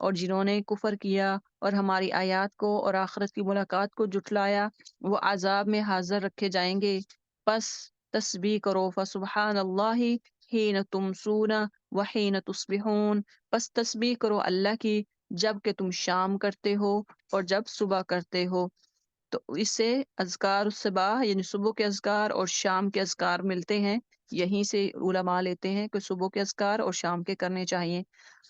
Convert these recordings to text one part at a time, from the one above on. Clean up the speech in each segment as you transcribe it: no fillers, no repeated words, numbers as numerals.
اور جنہوں نے کفر کیا اور ہماری آیات کو اور آخرت کی ملاقات کو جھٹلایا وہ عذاب میں حاضر رکھے جائیں گے۔ پس تسبیح کرو، فسبحان اللہ حین تمسون وحین تصبحون، پس تسبیح کرو اللہ کی جب کہ تم شام کرتے ہو اور جب صبح کرتے ہو۔ تو اس سے اذکار الصباح یعنی صبح کے اذکار اور شام کے اذکار ملتے ہیں، یہیں سے علماء لیتے ہیں کہ صبح کے اذکار اور شام کے کرنے چاہیے۔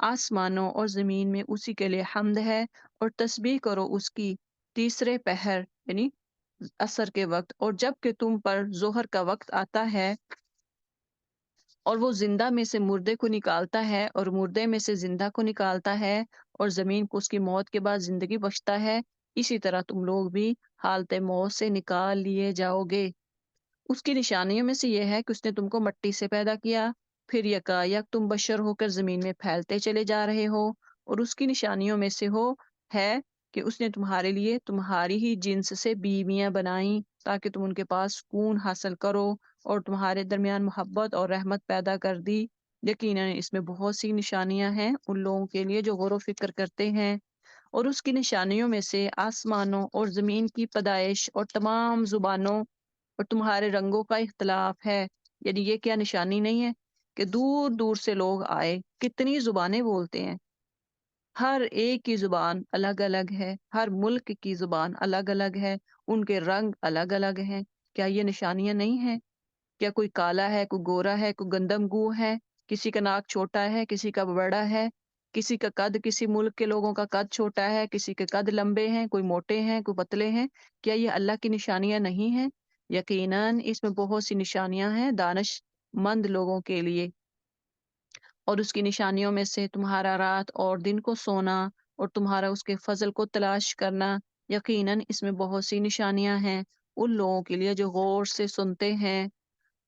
آسمانوں اور زمین میں اسی کے لیے حمد ہے، اور تسبیح کرو اس کی تیسرے پہر یعنی عصر کے وقت، اور جب کہ تم پر ظہر کا وقت آتا ہے اور وہ زندہ میں سے مردے کو نکالتا ہے اور مردے میں سے زندہ کو نکالتا ہے اور زمین کو اس کی موت کے بعد زندگی بخشتا ہے، اسی طرح تم لوگ بھی حالت موت سے نکال لیے جاؤ گے۔ اس کی نشانیوں میں سے یہ ہے کہ اس نے تم کو مٹی سے پیدا کیا، پھر یکایک تم بشر ہو کر زمین میں پھیلتے چلے جا رہے ہو، اور اس کی نشانیوں میں سے ہے کہ اس نے تمہارے لیے تمہاری ہی جنس سے بیویاں بنائیں تاکہ تم ان کے پاس سکون حاصل کرو، اور تمہارے درمیان محبت اور رحمت پیدا کر دی۔ یقیناً اس میں بہت سی نشانیاں ہیں ان لوگوں کے لیے جو غور و فکر کرتے ہیں۔ اور اس کی نشانیوں میں سے آسمانوں اور زمین کی پیدائش اور تمام زبانوں اور تمہارے رنگوں کا اختلاف ہے۔ یعنی یہ کیا نشانی نہیں ہے کہ دور دور سے لوگ آئے، کتنی زبانیں بولتے ہیں، ہر ایک کی زبان الگ الگ ہے، ہر ملک کی زبان الگ الگ ہے، ان کے رنگ الگ الگ ہیں۔ کیا یہ نشانیاں نہیں ہیں؟ کیا کوئی کالا ہے، کوئی گورا ہے، کوئی گندم گو ہے، کسی کا ناک چھوٹا ہے، کسی کا بڑا ہے، کسی کا قد، کسی ملک کے لوگوں کا قد چھوٹا ہے، کسی کے قد لمبے ہیں، کوئی موٹے ہیں، کوئی پتلے ہیں۔ کیا یہ اللہ کی نشانیاں نہیں ہیں؟ یقیناً اس میں بہت سی نشانیاں ہیں دانش مند لوگوں کے لیے۔ اور اس کی نشانیوں میں سے تمہارا رات اور دن کو سونا اور تمہارا اس کے فضل کو تلاش کرنا، یقیناً اس میں بہت سی نشانیاں ہیں ان لوگوں کے لیے جو غور سے سنتے ہیں۔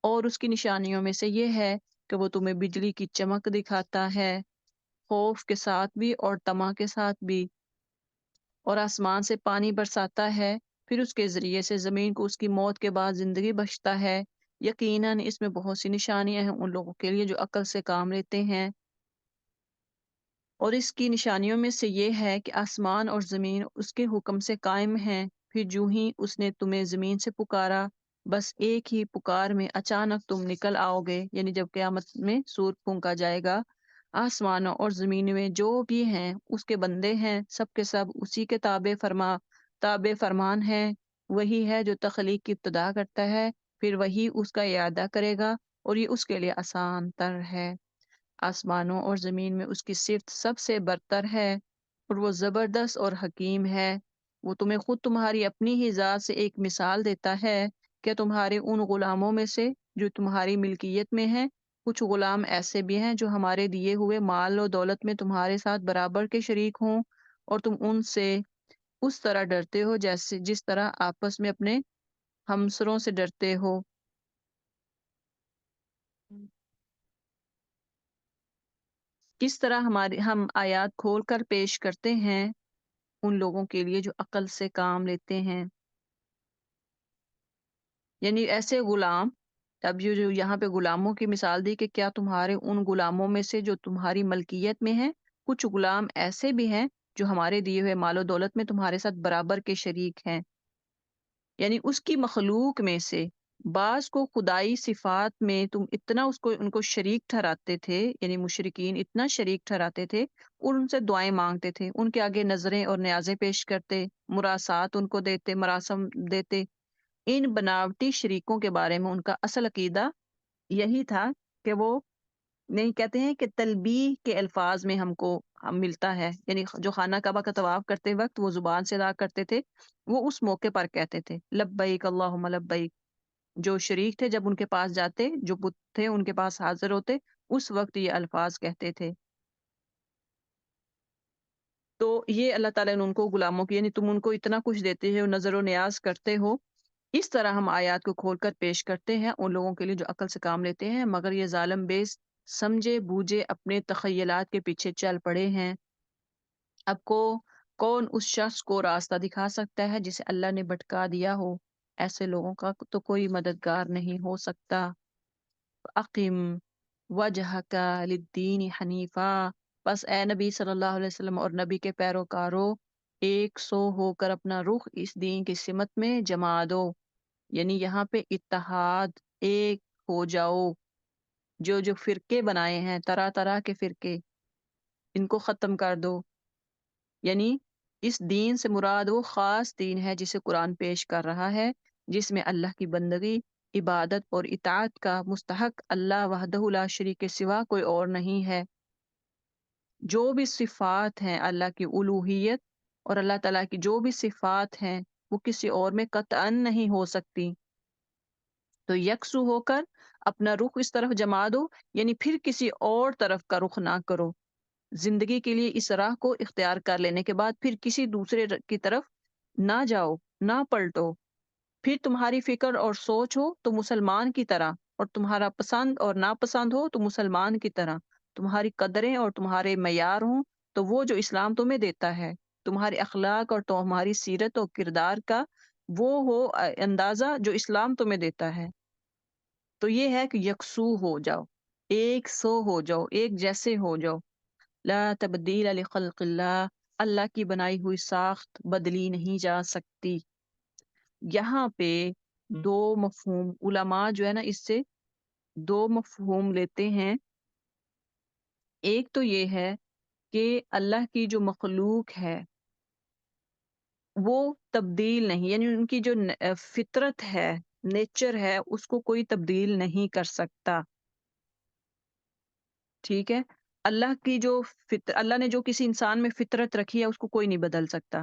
اور اس کی نشانیوں میں سے یہ ہے کہ وہ تمہیں بجلی کی چمک دکھاتا ہے، خوف کے ساتھ بھی اور طمع کے ساتھ بھی، اور آسمان سے پانی برساتا ہے، پھر اس کے ذریعے سے زمین کو اس کی موت کے بعد زندگی بخشتا ہے۔ یقیناً اس میں بہت سی نشانیاں ہیں ان لوگوں کے لیے جو عقل سے کام لیتے ہیں۔ اور اس کی نشانیوں میں سے یہ ہے کہ آسمان اور زمین اس کے حکم سے قائم ہیں، پھر جو ہی اس نے تمہیں زمین سے پکارا، بس ایک ہی پکار میں اچانک تم نکل آؤ گے، یعنی جب قیامت میں سور پھونکا جائے گا۔ آسمانوں اور زمین میں جو بھی ہیں اس کے بندے ہیں، سب کے سب اسی کے تابع فرمان ہیں۔ وہی ہے جو تخلیق کی ابتدا کرتا ہے، پھر وہی اس کا اعادہ کرے گا، اور یہ اس کے لیے آسان تر ہے۔ آسمانوں اور زمین میں اس کی صفت سب سے برتر ہے، اور وہ زبردست اور حکیم ہے۔ وہ تمہیں خود تمہاری اپنی ہی ذات سے ایک مثال دیتا ہے کہ تمہارے ان غلاموں میں سے جو تمہاری ملکیت میں ہیں، کچھ غلام ایسے بھی ہیں جو ہمارے دیے ہوئے مال و دولت میں تمہارے ساتھ برابر کے شریک ہوں، اور تم ان سے اس طرح ڈرتے ہو جس طرح آپس میں اپنے ہمسروں سے ڈرتے ہو۔ کس طرح ہم آیات کھول کر پیش کرتے ہیں ان لوگوں کے لیے جو عقل سے کام لیتے ہیں، یعنی ایسے غلام۔ اب یہ جو یہاں پہ غلاموں کی مثال دی کہ کیا تمہارے ان غلاموں میں سے جو تمہاری ملکیت میں ہیں، کچھ غلام ایسے بھی ہیں جو ہمارے دیے ہوئے مال و دولت میں تمہارے ساتھ برابر کے شریک ہیں، یعنی اس کی مخلوق میں سے بعض کو خدائی صفات میں تم اتنا ان کو شریک ٹھہراتے تھے، یعنی مشرکین اتنا شریک ٹھہراتے تھے اور ان سے دعائیں مانگتے تھے، ان کے آگے نظریں اور نیازیں پیش کرتے، مراسات ان کو دیتے، مراسم دیتے۔ ان بناوٹی شریکوں کے بارے میں ان کا اصل عقیدہ یہی تھا کہ وہ نہیں کہتے ہیں کہ تلبیح کے الفاظ میں ہم ملتا ہے، یعنی جو خانہ کعبہ کا طواف کرتے وقت وہ زبان سے ادا کرتے تھے، وہ اس موقع پر کہتے تھے لبیک اللہم لبیک۔ جو شریک تھے جب ان کے پاس جاتے، جو بت تھے ان کے پاس حاضر ہوتے، اس وقت یہ الفاظ کہتے تھے۔ تو یہ اللہ تعالیٰ نے ان کو غلاموں کی، یعنی تم ان کو اتنا کچھ دیتے ہو، نظر و نیاز کرتے ہو، اس طرح ہم آیات کو کھول کر پیش کرتے ہیں ان لوگوں کے لیے جو عقل سے کام لیتے ہیں، مگر یہ ظالم بیس سمجھے بوجھے اپنے تخیلات کے پیچھے چل پڑے ہیں۔ اب کون اس شخص کو راستہ دکھا سکتا ہے جسے اللہ نے بھٹکا دیا ہو؟ ایسے لوگوں کا تو کوئی مددگار نہیں ہو سکتا۔ اقیم وجہک للدین حنیفا، بس اے نبی صلی اللہ علیہ وسلم اور نبی کے پیروکاروں، ایک سو ہو کر اپنا رخ اس دین کی سمت میں جما دو، یعنی یہاں پہ اتحاد، ایک ہو جاؤ، جو جو فرقے بنائے ہیں طرح طرح کے فرقے، ان کو ختم کر دو، یعنی اس دین سے مراد وہ خاص دین ہے جسے قرآن پیش کر رہا ہے، جس میں اللہ کی بندگی، عبادت اور اطاعت کا مستحق اللہ وحدہ لا شریک کے سوا کوئی اور نہیں ہے۔ جو بھی صفات ہیں اللہ کی الوہیت اور اللہ تعالیٰ کی جو بھی صفات ہیں وہ کسی اور میں قطعاً نہیں ہو سکتی۔ تو یکسو ہو کر اپنا رخ اس طرف جما دو، یعنی پھر کسی اور طرف کا رخ نہ کرو۔ زندگی کے لیے اس راہ کو اختیار کر لینے کے بعد پھر کسی دوسرے کی طرف نہ جاؤ، نہ پلٹو۔ پھر تمہاری فکر اور سوچ ہو تو مسلمان کی طرح، اور تمہارا پسند اور ناپسند ہو تو مسلمان کی طرح، تمہاری قدریں اور تمہارے معیار ہوں تو وہ جو اسلام تمہیں دیتا ہے، تمہارے اخلاق اور تمہاری سیرت و کردار کا وہ ہو اندازہ جو اسلام تمہیں دیتا ہے۔ تو یہ ہے کہ یکسو ہو جاؤ، ایک سو ہو جاؤ، ایک جیسے ہو جاؤ۔ لا تبدیل لخلق اللہ، اللہ کی بنائی ہوئی ساخت بدلی نہیں جا سکتی۔ یہاں پہ دو مفہوم علماء جو ہے نا اس سے دو مفہوم لیتے ہیں۔ ایک تو یہ ہے کہ اللہ کی جو مخلوق ہے وہ تبدیل نہیں، یعنی ان کی جو فطرت ہے، نیچر ہے، اس کو کوئی تبدیل نہیں کر سکتا، ٹھیک ہے۔ اللہ کی جو اللہ نے جو کسی انسان میں فطرت رکھی ہے اس کو کوئی نہیں بدل سکتا،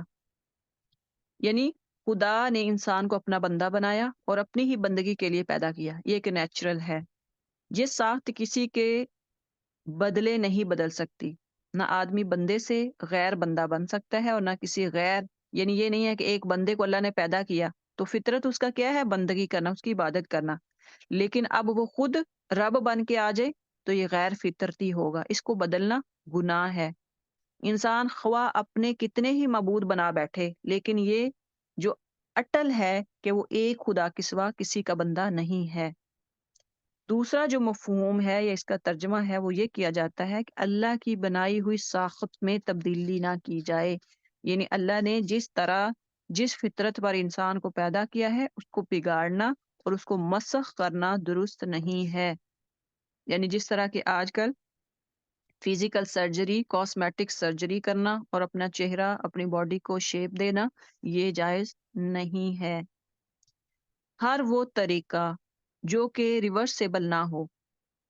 یعنی خدا نے انسان کو اپنا بندہ بنایا اور اپنی ہی بندگی کے لیے پیدا کیا، یہ ایک نیچرل ہے۔ یہ ساخت کسی کے بدلے نہیں بدل سکتی، نہ آدمی بندے سے غیر بندہ بن سکتا ہے اور نہ کسی غیر، یعنی یہ نہیں ہے کہ ایک بندے کو اللہ نے پیدا کیا تو فطرت اس کا کیا ہے، بندگی کرنا، اس کی عبادت کرنا، لیکن اب وہ خود رب بن کے آ جائے تو یہ غیر فطرتی ہوگا، اس کو بدلنا گناہ ہے۔ انسان خواہ اپنے کتنے ہی معبود بنا بیٹھے، لیکن یہ جو اٹل ہے کہ وہ ایک خدا کے سوا کسی کا بندہ نہیں ہے۔ دوسرا جو مفہوم ہے یا اس کا ترجمہ ہے وہ یہ کیا جاتا ہے کہ اللہ کی بنائی ہوئی ساخت میں تبدیلی نہ کی جائے، یعنی اللہ نے جس طرح جس فطرت پر انسان کو پیدا کیا ہے اس کو بگاڑنا اور اس کو مسخ کرنا درست نہیں ہے۔ یعنی جس طرح کہ آج کل فزیکل سرجری، کاسمیٹک سرجری کرنا اور اپنا چہرہ، اپنی باڈی کو شیپ دینا، یہ جائز نہیں ہے۔ ہر وہ طریقہ جو کہ ریورسیبل نہ ہو،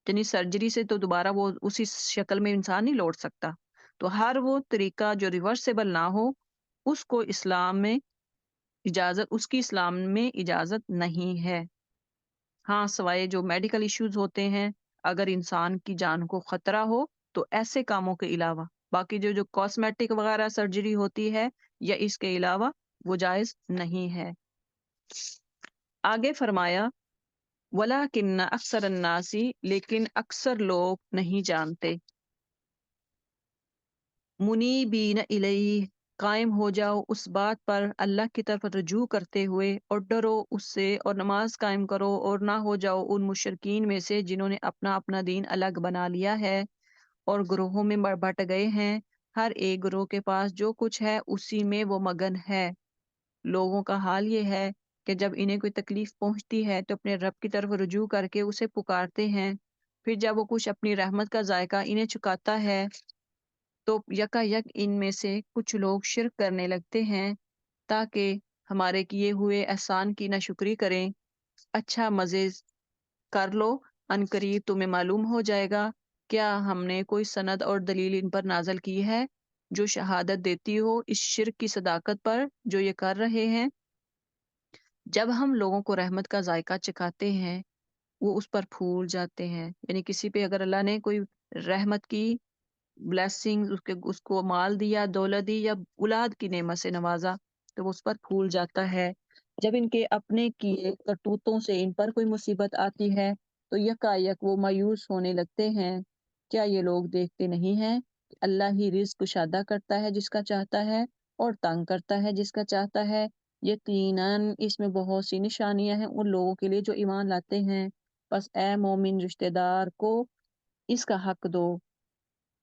یعنی سرجری سے تو دوبارہ وہ اسی شکل میں انسان نہیں لوٹ سکتا، تو ہر وہ طریقہ جو ریورسیبل نہ ہو اس کو اسلام میں اجازت، اس کی اسلام میں اجازت نہیں ہے۔ ہاں سوائے جو میڈیکل ایشوز ہوتے ہیں، اگر انسان کی جان کو خطرہ ہو تو ایسے کاموں کے علاوہ باقی جو کاسمیٹک وغیرہ سرجری ہوتی ہے یا اس کے علاوہ وہ جائز نہیں ہے۔ آگے فرمایا وَلَٰكِنَّ أَكْثَرَ النَّاسِ، لیکن اکثر لوگ نہیں جانتے، مُنِیبِینَ الیہ، قائم ہو جاؤ اس بات پر اللہ کی طرف رجوع کرتے ہوئے اور ڈرو اس سے اور نماز قائم کرو اور نہ ہو جاؤ ان مشرکین میں سے جنہوں نے اپنا اپنا دین الگ بنا لیا ہے اور گروہوں میں بٹ گئے ہیں، ہر ایک گروہ کے پاس جو کچھ ہے اسی میں وہ مگن ہے۔ لوگوں کا حال یہ ہے کہ جب انہیں کوئی تکلیف پہنچتی ہے تو اپنے رب کی طرف رجوع کر کے اسے پکارتے ہیں، پھر جب وہ کچھ اپنی رحمت کا ذائقہ انہیں چکاتا ہے تو یکا یک ان میں سے کچھ لوگ شرک کرنے لگتے ہیں تاکہ ہمارے کیے ہوئے احسان کی ناشکری کریں۔ اچھا مزے کر لو، ان قریب تمہیں معلوم ہو جائے گا کیا ہم نے کوئی سند اور دلیل ان پر نازل کی ہے جو شہادت دیتی ہو اس شرک کی صداقت پر جو یہ کر رہے ہیں۔ جب ہم لوگوں کو رحمت کا ذائقہ چکھاتے ہیں وہ اس پر پھول جاتے ہیں، یعنی کسی پہ اگر اللہ نے کوئی رحمت کی بلیسنگ، اس کو مال دیا، دولت دی یا اولاد کی نعمت سے نوازا تو وہ اس پر پھول جاتا ہے۔ جب ان کے اپنے کیے کرتوتوں سے ان پر کوئی مصیبت آتی ہے تو یکا یک وہ مایوس ہونے لگتے ہیں۔ کیا یہ لوگ دیکھتے نہیں ہیں کہ اللہ ہی رزق کشادہ کرتا ہے جس کا چاہتا ہے اور تنگ کرتا ہے جس کا چاہتا ہے؟ یقیناً اس میں بہت سی نشانیاں ہیں ان لوگوں کے لیے جو ایمان لاتے ہیں، بس اے مومن رشتہ دار کو اس کا حق دو،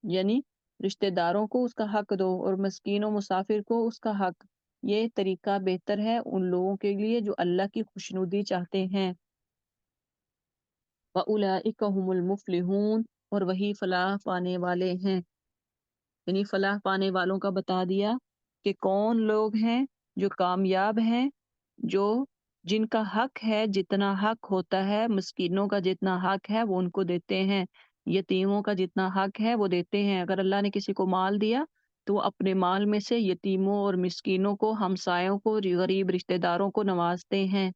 یعنی رشتہ داروں کو اس کا حق دو اور مسکین و مسافر کو اس کا حق۔ یہ طریقہ بہتر ہے ان لوگوں کے لیے جو اللہ کی خوشنودی چاہتے ہیں۔ وَأُولَئِكَ هُمُ الْمُفْلِحُونَ، اور وہی فلاح پانے والے ہیں۔ یعنی فلاح پانے والوں کا بتا دیا کہ کون لوگ ہیں جو کامیاب ہیں، جو جن کا حق ہے، جتنا حق ہوتا ہے، مسکینوں کا جتنا حق ہے وہ ان کو دیتے ہیں، یتیموں کا جتنا حق ہے وہ دیتے ہیں۔ اگر اللہ نے کسی کو مال دیا تو وہ اپنے مال میں سے یتیموں اور مسکینوں کو، ہمسایوں کو، غریب رشتہ داروں کو نوازتے ہیں۔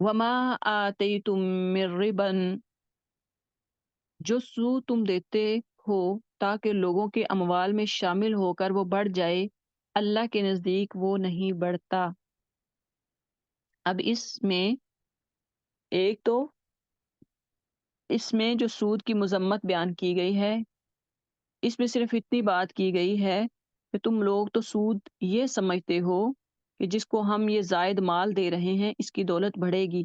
وما آتیتم من ربا، جو سود تم دیتے ہو تاکہ لوگوں کے اموال میں شامل ہو کر وہ بڑھ جائے، اللہ کے نزدیک وہ نہیں بڑھتا۔ اب اس میں ایک تو اس میں جو سود کی مذمت بیان کی گئی ہے، اس میں صرف اتنی بات کی گئی ہے کہ تم لوگ تو سود یہ سمجھتے ہو کہ جس کو ہم یہ زائد مال دے رہے ہیں اس کی دولت بڑھے گی،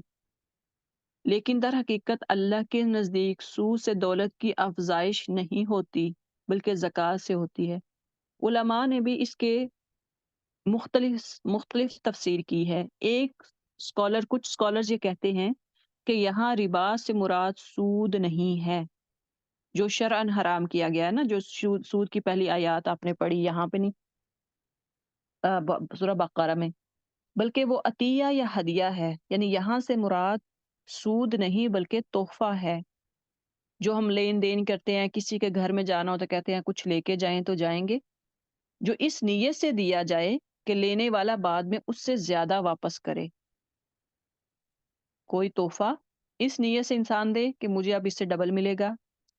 لیکن در حقیقت اللہ کے نزدیک سود سے دولت کی افزائش نہیں ہوتی بلکہ زکوٰۃ سے ہوتی ہے۔ علماء نے بھی اس کے مختلف تفسیر کی ہے۔ کچھ اسکالرز یہ کہتے ہیں کہ یہاں ربا سے مراد سود نہیں ہے جو شرعاً حرام کیا گیا ہے نا، جو سود کی پہلی آیات آپ نے پڑھی یہاں پہ نہیں، سورہ بقرہ میں، بلکہ وہ عطیہ یا ہدیہ ہے۔ یعنی یہاں سے مراد سود نہیں بلکہ تحفہ ہے، جو ہم لین دین کرتے ہیں، کسی کے گھر میں جانا ہو تو کہتے ہیں کچھ لے کے جائیں تو جائیں گے، جو اس نیت سے دیا جائے کہ لینے والا بعد میں اس سے زیادہ واپس کرے۔ کوئی تحفہ اس نیت سے انسان دے کہ مجھے اب اس سے ڈبل ملے گا،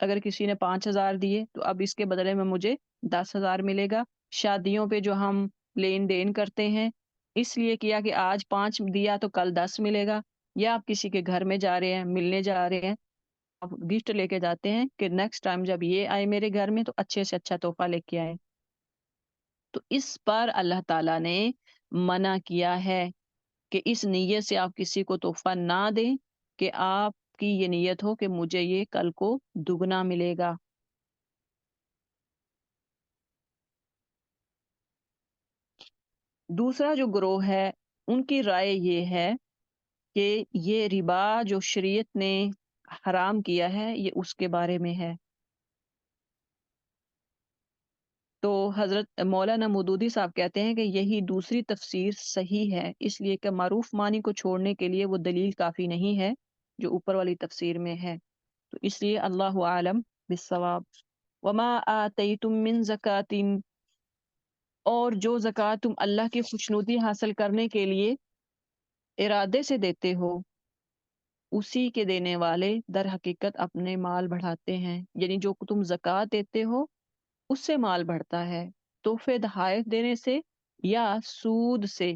اگر کسی نے 5,000 دیے تو اب اس کے بدلے میں مجھے 10,000 ملے گا۔ شادیوں پہ جو ہم لین دین کرتے ہیں، اس لیے کیا کہ آج 5 دیا تو کل 10 ملے گا، یا آپ کسی کے گھر میں جا رہے ہیں، ملنے جا رہے ہیں، آپ گفٹ لے کے جاتے ہیں کہ نیکسٹ ٹائم جب یہ آئے میرے گھر میں تو اچھے سے اچھا تحفہ لے کے آئے، تو اس پر اللہ تعالیٰ نے منع کیا ہے کہ اس نیت سے آپ کسی کو تحفہ نہ دیں کہ آپ کی یہ نیت ہو کہ مجھے یہ کل کو دگنا ملے گا۔ دوسرا جو گروہ ہے ان کی رائے یہ ہے کہ یہ ربا جو شریعت نے حرام کیا ہے یہ اس کے بارے میں ہے۔ تو حضرت مولانا مودودی صاحب کہتے ہیں کہ یہی دوسری تفسیر صحیح ہے، اس لیے کہ معروف معنی کو چھوڑنے کے لیے وہ دلیل کافی نہیں ہے جو اوپر والی تفسیر میں ہے، تو اس لیے اللہ عالم بالصواب۔ وما آتیتم من زکات، اور جو زکوٰۃ تم اللہ کی خوشنودی حاصل کرنے کے لیے ارادے سے دیتے ہو، اسی کے دینے والے در حقیقت اپنے مال بڑھاتے ہیں۔ یعنی جو تم زکوٰۃ دیتے ہو اس سے مال بڑھتا ہے، تحفے تحائف دینے سے یا سود سے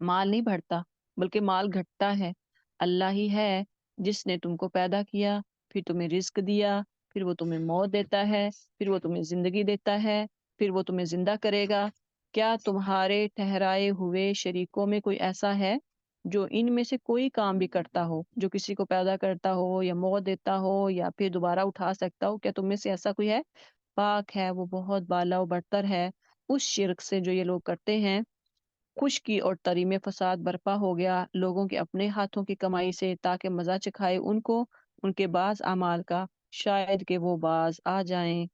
مال نہیں بڑھتا بلکہ مال گھٹتا ہے۔ اللہ ہی ہے جس نے تم کو پیدا کیا، پھر تمہیں رزق دیا، پھر وہ تمہیں موت دیتا ہے، پھر وہ تمہیں زندگی دیتا ہے، پھر وہ تمہیں زندہ کرے گا۔ کیا تمہارے ٹھہرائے ہوئے شریکوں میں کوئی ایسا ہے جو ان میں سے کوئی کام بھی کرتا ہو، جو کسی کو پیدا کرتا ہو یا موت دیتا ہو یا پھر دوبارہ اٹھا سکتا ہو؟ کیا تم میں سے ایسا کوئی ہے؟ پاک ہے وہ، بہت بالا و برتر ہے اس شرک سے جو یہ لوگ کرتے ہیں۔ خشکی اور تری میں فساد برپا ہو گیا لوگوں کے اپنے ہاتھوں کی کمائی سے، تاکہ مزہ چکھائے ان کو ان کے بعض اعمال کا، شاید کہ وہ باز آ جائیں۔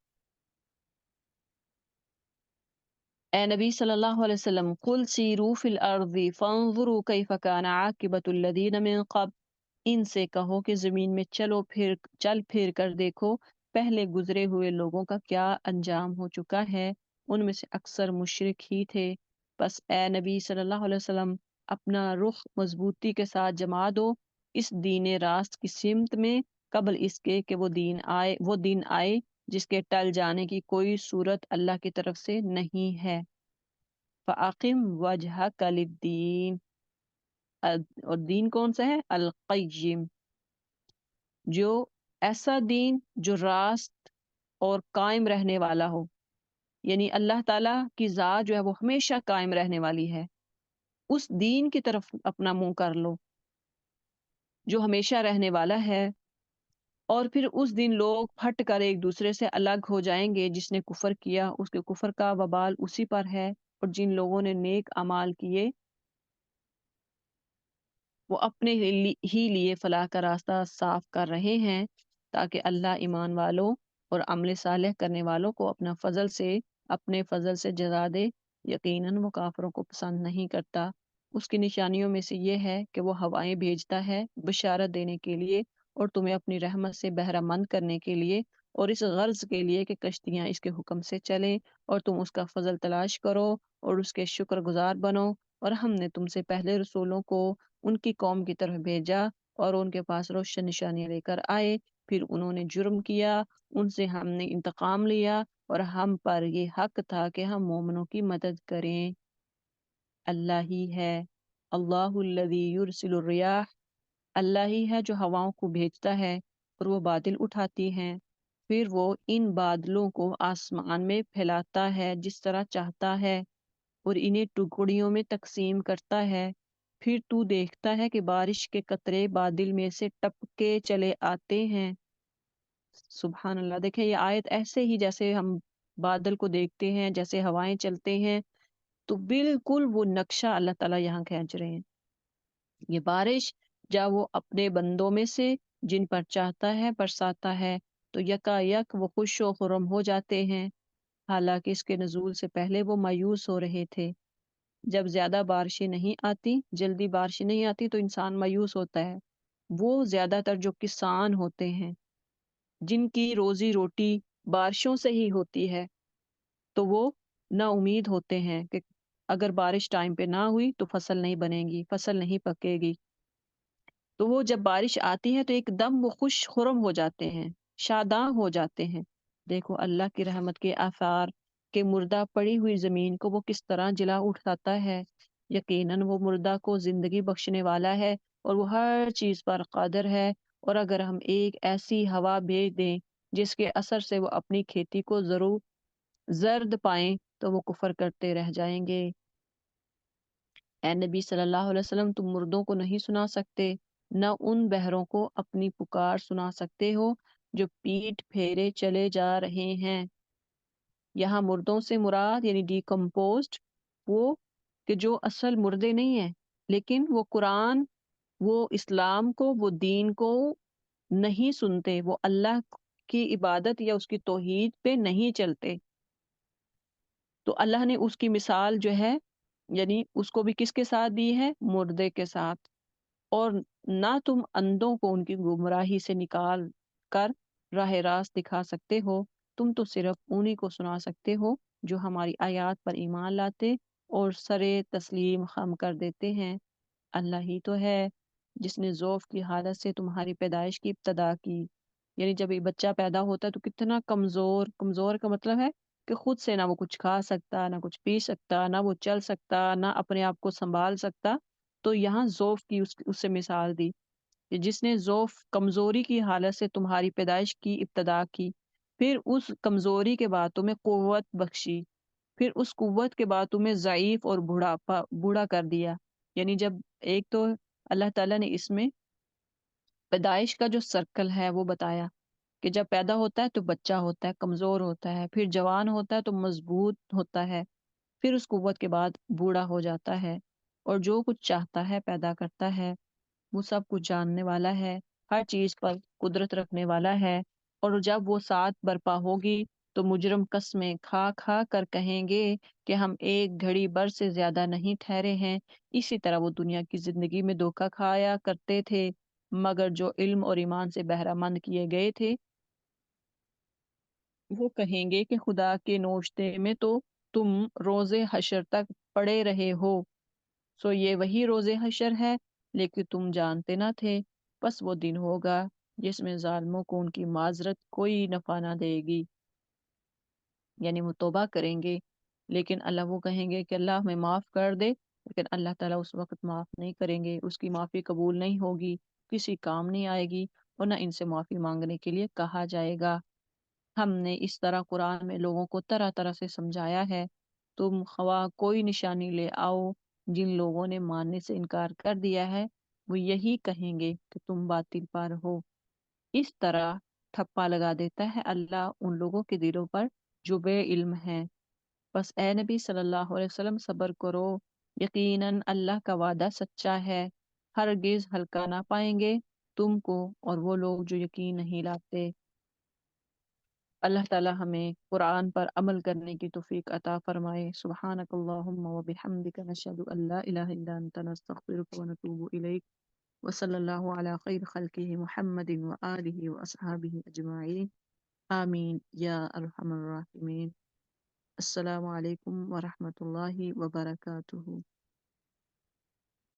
اے نبی صلی اللہ علیہ وسلم، قل سیروا فی الارض فانظروا کیف کان عاقبۃ الذین من قبل، ان سے کہو کہ زمین میں چل پھر کر دیکھو پہلے گزرے ہوئے لوگوں کا کیا انجام ہو چکا ہے، ان میں سے اکثر مشرک ہی تھے۔ بس اے نبی صلی اللہ علیہ وسلم، اپنا رخ مضبوطی کے ساتھ جما دو اس دین راست کی سمت میں، قبل اس کے کہ وہ دین آئے جس کے ٹل جانے کی کوئی صورت اللہ کی طرف سے نہیں ہے۔ فَأَقِمْ وَجْهَكَ لِلدِّينِ، اور دین کون سا ہے؟ القیم، جو ایسا دین جو راست اور قائم رہنے والا ہو، یعنی اللہ تعالیٰ کی ذات جو ہے وہ ہمیشہ قائم رہنے والی ہے، اس دین کی طرف اپنا منہ کر لو جو ہمیشہ رہنے والا ہے۔ اور پھر اس دن لوگ پھٹ کر ایک دوسرے سے الگ ہو جائیں گے، جس نے کفر کیا اس کے کفر کا وبال اسی پر ہے، اور جن لوگوں نے نیک اعمال کیے وہ اپنے ہی لیے فلاح کا راستہ صاف کر رہے ہیں، تاکہ اللہ ایمان والوں اور عمل صالح کرنے والوں کو اپنے فضل سے جزا دے۔ یقیناً وہ کافروں کو پسند نہیں کرتا۔ اس کی نشانیوں میں سے یہ ہے کہ وہ ہوائیں بھیجتا ہے بشارت دینے کے لیے اور تمہیں اپنی رحمت سے بہرہ مند کرنے کے لیے، اور اس غرض کے لیے کہ کشتیاں اس کے حکم سے چلیں اور تم اس کا فضل تلاش کرو اور اس کے شکر گزار بنو۔ اور ہم نے تم سے پہلے رسولوں کو ان کی قوم کی طرف بھیجا اور ان کے پاس روشن نشانیاں لے کر آئے، پھر انہوں نے جرم کیا، ان سے ہم نے انتقام لیا اور ہم پر یہ حق تھا کہ ہم مومنوں کی مدد کریں۔ اللہ ہی ہے، اللہ الذی یرسل الریاح، اللہ ہی ہے جو ہواؤں کو بھیجتا ہے اور وہ بادل اٹھاتی ہیں، پھر وہ ان بادلوں کو آسمان میں پھیلاتا ہے جس طرح چاہتا ہے اور انہیں ٹکڑیوں میں تقسیم کرتا ہے، پھر تو دیکھتا ہے کہ بارش کے قطرے بادل میں سے ٹپکے چلے آتے ہیں۔ سبحان اللہ، دیکھیں یہ آیت ایسے ہی جیسے ہم بادل کو دیکھتے ہیں، جیسے ہوائیں چلتے ہیں، تو بالکل وہ نقشہ اللہ تعالیٰ یہاں کھینچ رہے ہیں۔ یہ بارش جب وہ اپنے بندوں میں سے جن پر چاہتا ہے برساتا ہے تو یکا یک وہ خوش و خرم ہو جاتے ہیں، حالانکہ اس کے نزول سے پہلے وہ مایوس ہو رہے تھے۔ جب زیادہ بارشیں نہیں آتی، جلدی بارشیں نہیں آتی تو انسان مایوس ہوتا ہے۔ وہ زیادہ تر جو کسان ہوتے ہیں جن کی روزی روٹی بارشوں سے ہی ہوتی ہے، تو وہ نا امید ہوتے ہیں کہ اگر بارش ٹائم پہ نہ ہوئی تو فصل نہیں بنے گی، فصل نہیں پکے گی۔ تو وہ جب بارش آتی ہے تو ایک دم وہ خوش خرم ہو جاتے ہیں، شاداں ہو جاتے ہیں۔ دیکھو اللہ کی رحمت کے آثار کہ مردہ پڑی ہوئی زمین کو وہ کس طرح جلا اٹھاتا ہے۔ یقیناً وہ مردہ کو زندگی بخشنے والا ہے اور وہ ہر چیز پر قادر ہے۔ اور اگر ہم ایک ایسی ہوا بھیج دیں جس کے اثر سے وہ اپنی کھیتی کو ضرور زرد پائیں تو وہ کفر کرتے رہ جائیں گے۔ اے نبی صلی اللہ علیہ وسلم، تم مردوں کو نہیں سنا سکتے، نہ ان بہروں کو اپنی پکار سنا سکتے ہو جو پیٹ پھیرے چلے جا رہے ہیں۔ یہاں مردوں سے مراد یعنی ڈیکمپوزڈ وہ کہ جو اصل مردے نہیں ہیں، لیکن وہ قرآن، وہ اسلام کو، وہ دین کو نہیں سنتے، وہ اللہ کی عبادت یا اس کی توحید پہ نہیں چلتے۔ تو اللہ نے اس کی مثال جو ہے یعنی اس کو بھی کس کے ساتھ دی ہے؟ مردے کے ساتھ۔ اور نہ تم اندھوں کو ان کی گمراہی سے نکال کر راہ راست دکھا سکتے ہو، تم تو صرف انہی کو سنا سکتے ہو جو ہماری آیات پر ایمان لاتے اور سرے تسلیم خم کر دیتے ہیں۔ اللہ ہی تو ہے جس نے ضعف کی حالت سے تمہاری پیدائش کی ابتدا کی، یعنی جب یہ بچہ پیدا ہوتا ہے تو کتنا کمزور، کمزور کا مطلب ہے کہ خود سے نہ وہ کچھ کھا سکتا، نہ کچھ پی سکتا، نہ وہ چل سکتا، نہ اپنے آپ کو سنبھال سکتا۔ تو یہاں ضعف کی اس سے مثال دی کہ جس نے ضعف کمزوری کی حالت سے تمہاری پیدائش کی ابتدا کی، پھر اس کمزوری کے بعد تمہیں قوت بخشی، پھر اس قوت کے بعد تمہیں ضعیف اور بوڑھا کر دیا۔ یعنی جب ایک تو اللہ تعالیٰ نے اس میں پیدائش کا جو سرکل ہے وہ بتایا کہ جب پیدا ہوتا ہے تو بچہ ہوتا ہے، کمزور ہوتا ہے، پھر جوان ہوتا ہے تو مضبوط ہوتا ہے، پھر اس قوت کے بعد بوڑھا ہو جاتا ہے، اور جو کچھ چاہتا ہے پیدا کرتا ہے۔ وہ سب کچھ جاننے والا ہے، ہر چیز پر قدرت رکھنے والا ہے۔ اور جب وہ سات برپا ہوگی تو مجرم قسمیں کھا کھا کر کہیں گے کہ ہم ایک گھڑی بر سے زیادہ نہیں ٹھہرے ہیں۔ اسی طرح وہ دنیا کی زندگی میں دھوکہ کھایا کرتے تھے، مگر جو علم اور ایمان سے بہرہ مند کیے گئے تھے وہ کہیں گے کہ خدا کے نوشتے میں تو تم روز حشر تک پڑے رہے ہو، سو یہ وہی روز حشر ہے، لیکن تم جانتے نہ تھے۔ پس وہ دن ہوگا جس میں ظالموں کو ان کی معذرت کوئی نفع نہ دے گی، یعنی وہ توبہ کریں گے لیکن اللہ وہ کہیں گے کہ اللہ ہمیں معاف کر دے، لیکن اللہ تعالیٰ اس وقت معاف نہیں کریں گے، اس کی معافی قبول نہیں ہوگی، کسی کام نہیں آئے گی، اور نہ ان سے معافی مانگنے کے لیے کہا جائے گا۔ ہم نے اس طرح قرآن میں لوگوں کو طرح طرح سے سمجھایا ہے۔ تم خواہ کوئی نشانی لے آؤ، جن لوگوں نے ماننے سے انکار کر دیا ہے وہ یہی کہیں گے کہ تم باطل پر ہو۔ اس طرح ٹھپا لگا دیتا ہے اللہ ان لوگوں کے دلوں پر جو بے علم ہیں۔ بس اے نبی صلی اللہ علیہ وسلم صبر کرو، یقیناً اللہ کا وعدہ سچا ہے، ہرگز ہلکا نہ پائیں گے تم کو اور وہ لوگ جو یقین نہیں لاتے۔ اللہ تعالی ہمیں قرآن پر عمل کرنے کی توفیق عطا فرمائے۔ سبحانک اللہم و بحمدک، نشہد ان لا الہ الا انت، نستغفرک و نتوب الیک، وصلی اللہ علی خیر خلقہ محمد و آلہ و اصحابہ اجمعین، آمین یا ارحم الراحمین۔ السلام علیکم ورحمۃ اللہ وبرکاتہ۔